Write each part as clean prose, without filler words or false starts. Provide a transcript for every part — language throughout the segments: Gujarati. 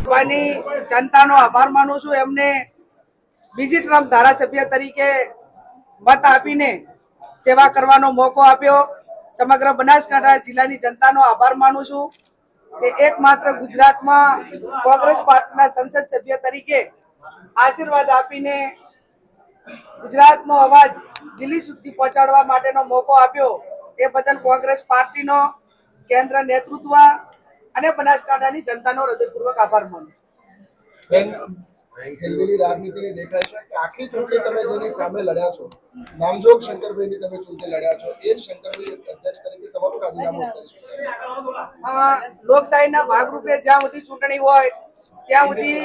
જનતાનો આભાર માનું છું। એમને બીજી ટર્મ ધારાસભ્ય તરીકે મત આપીને સેવા કરવાનો મોકો આપ્યો। સમગ્ર બનાસકાંઠા જિલ્લાની જનતાનો આભાર માનું છું કે એકમાત્ર ગુજરાતમાં કોંગ્રેસ પાર્ટીના સંસદ સભ્ય તરીકે આશીર્વાદ આપીને ગુજરાતનો અવાજ દિલ્હી સુધી પહોંચાડવા માટેનો મોકો આપ્યો। એ બદલ કોંગ્રેસ પાર્ટીનો, કેન્દ્ર નેતૃત્વ અને બનાસકાંઠાની જનતાનો હૃદયપૂર્વક આભાર માનું। ખેલદિલી રાજનીતિને દેખાય છે કે આખી ચૂંટણી તમે જેની સામે લડ્યા છો, નામજોગ શંકરભાઈની તમે ચૂંટણી લડ્યા છો, એ જ શંકરભાઈ અધ્યક્ષ તરીકે તમારું રાજીનામું કરી છે। લોકશાહીના ભાગરૂપે જ્યાં સુધી ચૂંટણી હોય ત્યાં સુધી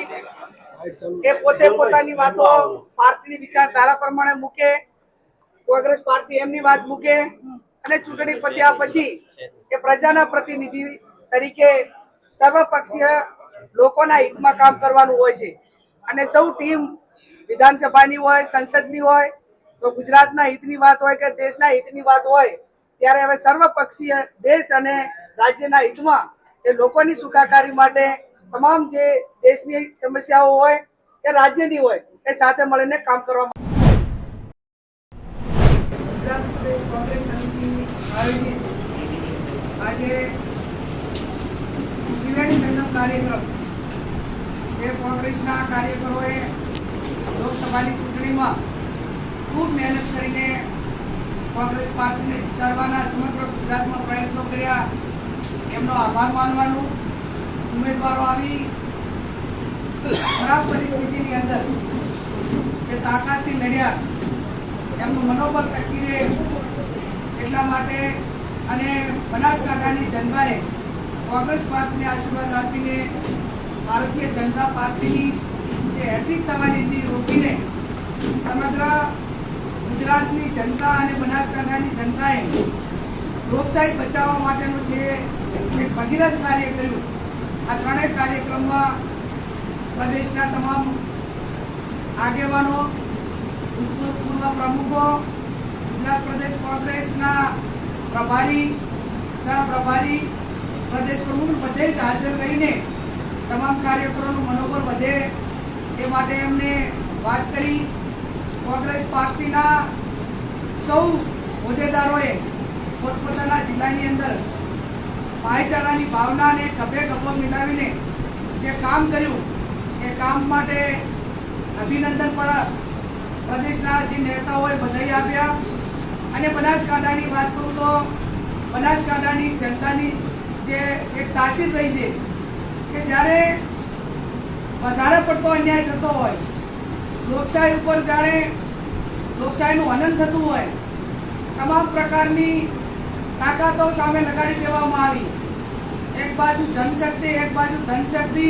એ પોતે પોતાની વાતો પાર્ટીની વિચારધારા પ્રમાણે મૂકે, કોંગ્રેસ પાર્ટી એમની વાત મૂકે અને ચૂંટણી પત્યા પછી એ પ્રજાના પ્રતિનિધિ તરીકે સર્વપક્ષીય લોકોના હિતમાં કામ કરવાનું હોય છે અને સૌ ટીમ વિધાનસભાની હોય, સંસદની હોય, તો ગુજરાતના હિતની વાત હોય કે દેશના હિતની વાત હોય ત્યારે હવે સર્વપક્ષીય દેશ અને રાજ્યના હિતમાં એ લોકોની સુખાકારી માટે તમામ જે દેશની સમસ્યાઓ હોય કે રાજ્યની હોય એ સાથે મળીને કામ કરવા। ગુજરાત પ્રદેશ કોંગ્રેસ સમિતિ આયોજિત આજે ત્રિવેણી સંગમ કાર્યક્રમ જે કોંગ્રેસના કાર્યકરોએ લોકસભાની ચૂંટણીમાં ખૂબ મહેનત કરીને કોંગ્રેસ પાર્ટીને જીતાડવાના સમગ્ર ગુજરાતમાં પ્રયત્નો કર્યા, એમનો આભાર માનવાનું। ઉમેદવારો આવી ખરાબ પરિસ્થિતિની અંદર એ તાકાતથી લડ્યા, એમનું મનોબળ ટકી રહે એટલા માટે અને બનાસકાંઠાની જનતાએ કોંગ્રેસ પાર્ટીને આશીર્વાદ આપીને ભારતીય જનતા પાર્ટીની જે હેટ્રિક થવાની હતી રોકીને સમગ્ર ગુજરાતની જનતા અને બનાસકાંઠાની જનતાએ લોકશાહી બચાવવા માટેનું જે એક ભગીરથ કાર્ય કર્યું, આ ત્રણેય કાર્યક્રમમાં પ્રદેશના તમામ આગેવાનો, ભૂતપૂર્વ પ્રમુખો, ગુજરાત પ્રદેશ કોંગ્રેસના પ્રભારી, સહપ્રભારી, પ્રદેશ પ્રમુખ બધે જ હાજર રહીને તમામ કાર્યકરોનું મનોબળ વધે એ માટે એમને વાત કરી। કોંગ્રેસ પાર્ટીના સૌ હોદ્દેદારોએ પોતપોતાના જિલ્લાની અંદર ભાઈચારાની ભાવનાને ખભે ખભો મિલાવીને જે કામ કર્યું એ કામ માટે અભિનંદન પણ પ્રદેશના જે નેતાઓએ બધાઈ આપ્યા। અને બનાસકાંઠાની વાત કરું તો બનાસકાંઠાની જનતાની જે એક તાસીર રહી છે કે જ્યારે વધારે પડતો અન્યાય થતો હોય, લોકશાહી ઉપર જ્યારે લોકશાહીનું હનન થતું હોય, તમામ પ્રકારની તાકાતો સામે લગાડી દેવામાં આવી। એક બાજુ જનશક્તિ, એક બાજુ ધનશક્તિ,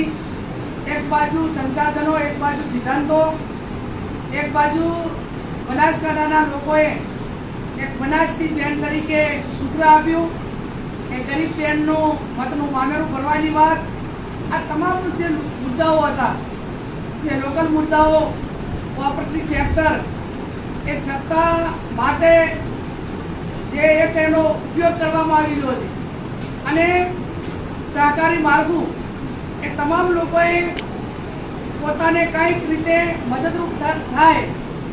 એક બાજુ સંસાધનો, એક બાજુ સિદ્ધાંતો, એક બાજુ બનાસકાંઠાના લોકોએ એક બનાસની બેન તરીકે સૂત્ર આપ્યું, એ ગરીબ બેનનું મતનું મામેરું ભરવાની વાત, આ તમામ જે મુદ્દાઓ હતા એ લોકલ મુદ્દાઓ, કોઓપરેટિવ સેક્ટર એ સત્તા માટે જે એક એનો ઉપયોગ કરવામાં આવી રહ્યો છે અને સહકારી માળખું એ તમામ લોકોએ પોતાને કંઈક રીતે મદદરૂપ થાય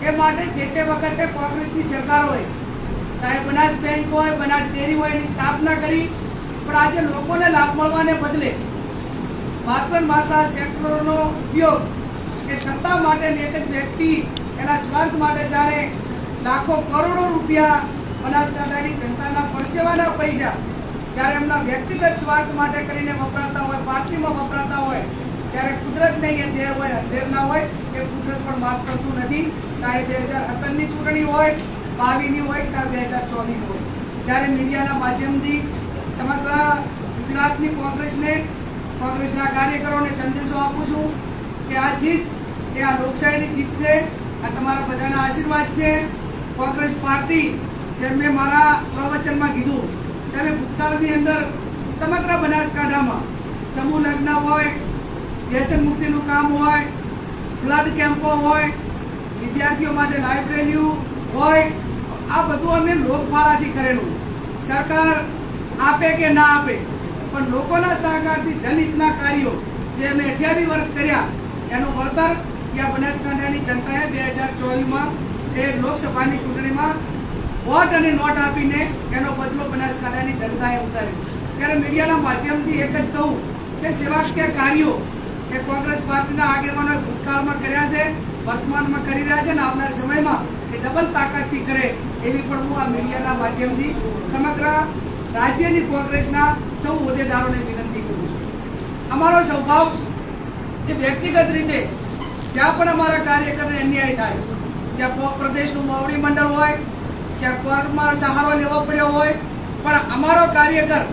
એ માટે જે તે વખતે કોંગ્રેસની સરકાર હોય, ચાહે બનાસ બેંક હોય, બનાસ ડેરી હોય, એની સ્થાપના કરી। પણ આજે લોકોને લાભ મળવાને બદલે માત્ર સેક્ટરોનો ઉપયોગ એ સત્તા માટે એક જ વ્યક્તિ એના સ્વાર્થ માટે જ્યારે લાખો કરોડો રૂપિયા બનાસકાંઠાની જનતાના પરસેવાના પૈસા જ્યારે એમના વ્યક્તિગત સ્વાર્થ માટે કરીને વપરાતા હોય, પાર્ટીમાં વપરાતા હોય, ત્યારે કુદરત નહીં એ દેર હોય, અંધેર ના હોય, એ કુદરત પણ માફ કરતું નથી। ચાહે 2018ની ચૂંટણી હોય, 22ની હોય કે 2024ની હોય, ત્યારે મીડિયાના માધ્યમથી સમગ્ર ગુજરાતની કોંગ્રેસને, કોંગ્રેસના કાર્યકરોને સંદેશો આપું છું કે આ જીત એ આ લોકશાહીની જીત છે, આ તમારા બધાના આશીર્વાદ છે। કોંગ્રેસ પાર્ટી જેમ મેં મારા પ્રવચનમાં કીધું ત્યારે ભૂતકાળની અંદર સમગ્ર બનાસકાંઠામાં સમૂહ લગ્ન હોય, વ્યસન મુક્તિનું કામ હોય, બ્લડ કેમ્પો હોય, વિદ્યાર્થીઓ માટે લાઇબ્રેરીઓ હોય, આ બધું અમે લોકફાળાથી કરેલું। સરકાર આપે કે ના આપે પણ લોકોના સહકારથી જનહિતના કાર્યો જે અમે 28 વર્ષ કર્યા એનું વળતર ત્યાં બનાસકાંઠાની જનતાએ 2024માં એ લોકસભાની ચૂંટણીમાં વોટ અને નોટ આપીને એનો બદલો બનાસકાંઠાની જનતાએ ઉતાર્યો. ત્યારે મીડિયાના માધ્યમથી એક જ કહું કે સેવાકીય કાર્યો એ કોંગ્રેસ પાર્ટીના આગેવાનોએ ભૂતકાળમાં કર્યા છે, વર્તમાનમાં કરી રહ્યા છે અને આવનાર સમયમાં એ ડબલ તાકાતથી કરે એવી પણ હું આ મીડિયાના માધ્યમથી સમગ્ર રાજ્યની કોંગ્રેસના સૌ હોદ્દેદારોને વિનંતી કરું છું. અમારો સ્વભાવ જે વ્યક્તિગત રીતે જ્યાં પણ અમારા કાર્યકરને અન્યાય થાય, ત્યાં પ્રદેશનું મોવડી મંડળ હોય, ક્યાં કોર્ટમાં સહારો લેવો પડ્યો હોય, પણ અમારો કાર્યકર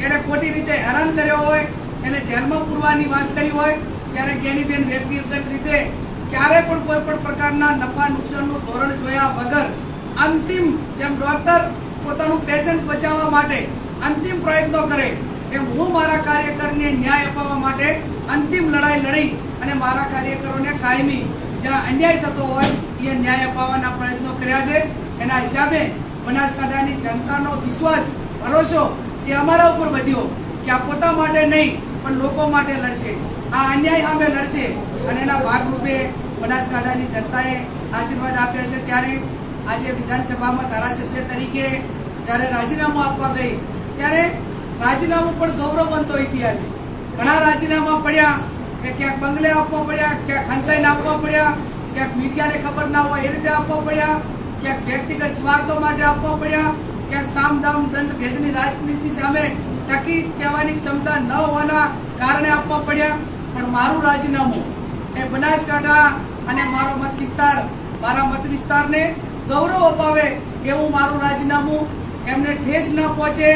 એને ખોટી રીતે હેરાન કર્યો હોય, એને જેલમાં પૂરવાની વાત કરી હોય, ત્યારે જ્ઞાનીબેન વ્યક્તિગત રીતે ક્યારે પણ કોઈ પણ પ્રકારના નફા નુકસાનનું ધોરણ જોયા વગર અંતિમ જેમ ડોક્ટર પોતાનું પેશન્ટ બચાવવા માટે અંતિમ પ્રયત્નો કરે એમ હું મારા કાર્યકરને ન્યાય અપાવવા માટે અંતિમ લડાઈ લડી અને મારા કાર્યકરોને કાયમી જ્યાં અન્યાય થતો હોય એ ન્યાય અપાવવાના પ્રયત્નો કર્યા છે. એના હિસાબે બનાસકાંઠાની જનતાનો વિશ્વાસ ભરોસો એ અમારા ઉપર વધ્યો કે આ પોતા માટે નહીં પણ લોકો માટે લડશે, આ અન્યાય સામે લડશે અને એના ભાગરૂપે બનાસકાંઠાની જનતાએ આશીર્વાદ આપ્યા છે. ત્યારે આજે વિધાનસભામાં ધારાસભ્ય તરીકે જ્યારે રાજીનામું આપવા ગઈ ત્યારે રાજીનામું પણ ગૌરવવંતો ઇતિહાસ. ઘણા રાજીનામા પડ્યા કે ક્યાંક બંગલે આપવા પડ્યા, ક્યાંક ખંતાઈને આપવા પડ્યા, ક્યાંક મીડિયાને ખબર ના હોય એ રીતે આપવા પડ્યા, ક્યાંક વ્યક્તિગત સ્વાર્થો માટે આપવા પડ્યા, ક્યાંક સામ દામ દંડ ભેદની રાજનીતિ સામે ટકી કહેવાની ક્ષમતા ન હોવાના કારણે આપવા પડ્યા. પણ મારું રાજીનામું એ બનાસકાંઠા અને મારો મત વિસ્તાર, મારા મત વિસ્તારને ગૌરવ અપાવે એવું મારું રાજીનામું, એમને ઠેસ ન પહોંચે,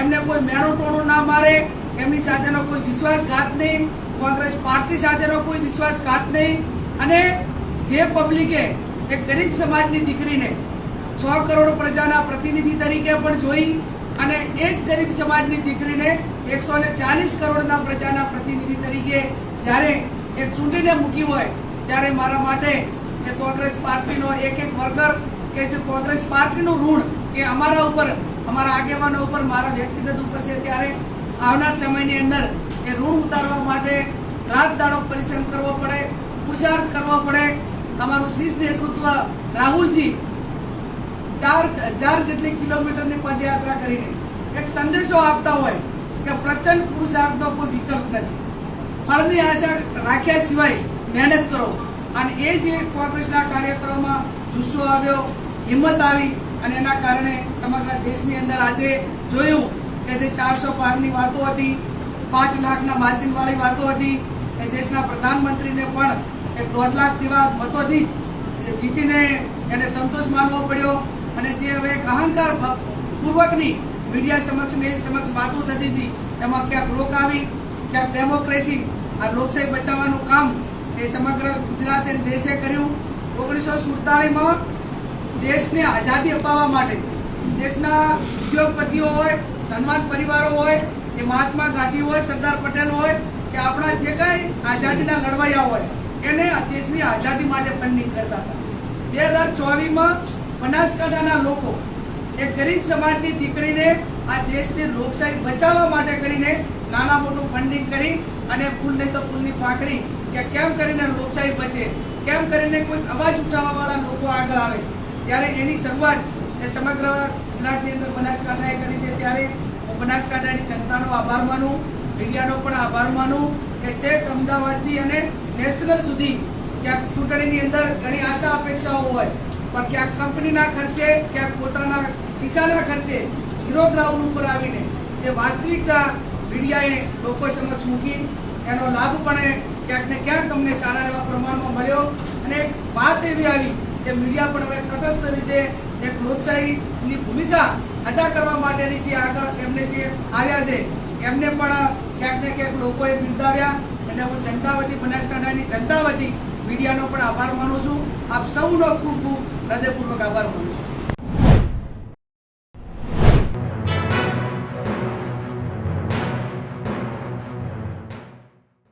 એમને કોઈ મેણું ટોણું ના મારે, એમની સાથેનો કોઈ વિશ્વાસઘાત નહીં, કોંગ્રેસ પાર્ટી સાથેનો કોઈ વિશ્વાસઘાત નહીં. અને જે પબ્લિકે એક ગરીબ સમાજની દીકરીને 6 કરોડ પ્રજાના પ્રતિનિધિ તરીકે પણ જોઈ અને એ જ ગરીબ સમાજની દીકરીને 140 કરોડના પ્રજાના પ્રતિનિધિ તરીકે જ્યારે એક ચૂંટીને મૂકી હોય ત્યારે મારા માટે એ કોંગ્રેસ પાર્ટીનો એક વર્કર કે જે કોંગ્રેસ પાર્ટીનું ઋણ કે અમારા ઉપર, અમારા આગેવાનો ઉપર, મારા વ્યક્તિગત ઉપર છે. ત્યારે આવનાર સમયની અંદર એ ઋણ ઉતારવા માટે રાત દાડો પરિશ્રમ કરવો પડે, પુરુષાર્થ કરવો પડે. અમારું શીર્ષ નેતૃત્વ રાહુલજી 4000 જેટલી કિલોમીટરની પદયાત્રા કરીને એક સંદેશો આપતા હોય કે પ્રચંડ પુરુષાર્થનો કોઈ વિકલ્પ નથી, ફળની આશા રાખ્યા સિવાય મહેનત કરો. અને એ જે કોંગ્રેસના કાર્યક્રમોમાં જુસ્સો આવ્યો, હિંમત આવી અને એના કારણે સમગ્ર દેશની અંદર આજે જોયું કે જે 400 પારની વાતો હતી, 5 લાખના માર્જિનવાળી વાતો હતી, એ દેશના પ્રધાનમંત્રીને પણ 1.5 લાખ જેવા મતોથી જીતીને એને સંતોષ માનવો પડ્યો. અને જે હવે એક અહંકાર પૂર્વકની મીડિયા સમક્ષ વાતો થતી હતી એમાં ક્યાંક રોક આવી, ક્યાંક ડેમોક્રેસી, આ લોકશાહી બચાવવાનું કામ એ સમગ્ર ગુજરાતે દેશે કર્યું. 1947માં દેશને આઝાદી અપાવવા માટે દેશના ઉદ્યોગપતિઓ હોય, ધનવાન પરિવારો હોય, એ મહાત્મા ગાંધી હોય, સરદાર પટેલ હોય કે આપણા જે કાંઈ આઝાદીના લડવૈયા હોય એને દેશની આઝાદી માટે ફંડિંગ કરતા હતા. 2024માં બનાસકાંઠાના લોકો એક ગરીબ સમાજની દીકરીને આ દેશની લોકશાહી બચાવવા માટે કરીને નાના મોટું ફંડિંગ કરી અને ફૂલ નહીં તો ફૂલની પાંખડી કે કેમ કરીને લોકશાહી બચે, કેમ કરીને કોઈ અવાજ ઉઠાવવાવાળા લોકો આગળ આવે. ત્યારે એની શરૂઆત એ સમગ્ર ગુજરાતની અંદર બનાસકાંઠાએ કરી છે. ત્યારે હું બનાસકાંઠાની જનતાનો આભાર માનું, મીડિયાનો પણ આભાર માનું કે છેક અમદાવાદથી અને નેશનલ સુધી ક્યાંક ચૂંટણીની અંદર ઘણી આશા અપેક્ષાઓ હોય પણ ક્યાંક કંપનીના ખર્ચે, ક્યાંક પોતાના ખિસ્સાના ખર્ચે ઝીરો ગ્રાઉન્ડ ઉપર આવીને જે વાસ્તવિકતા મીડિયાએ લોકો સમક્ષ મૂકી એનો લાભ પણ ક્યાંક ને ક્યાંક અમને સારા એવા પ્રમાણમાં મળ્યો. અને એક વાત એવી આવી કે મીડિયા પણ હવે તટસ્થ રીતે એક લોકશાહીની ભૂમિકા અદા કરવા માટેની જે આગળ એમને જે આવ્યા છે એમને પણ ક્યાંક ને ક્યાંક લોકોએ બિરદાવ્યા. એટલે હું જનતા વતી, બનાસકાંઠાની જનતા વતી મીડિયાનો પણ આભાર માનું છું. આપ સૌનો ખૂબ ખૂબ હૃદયપૂર્વક આભાર માનું છું.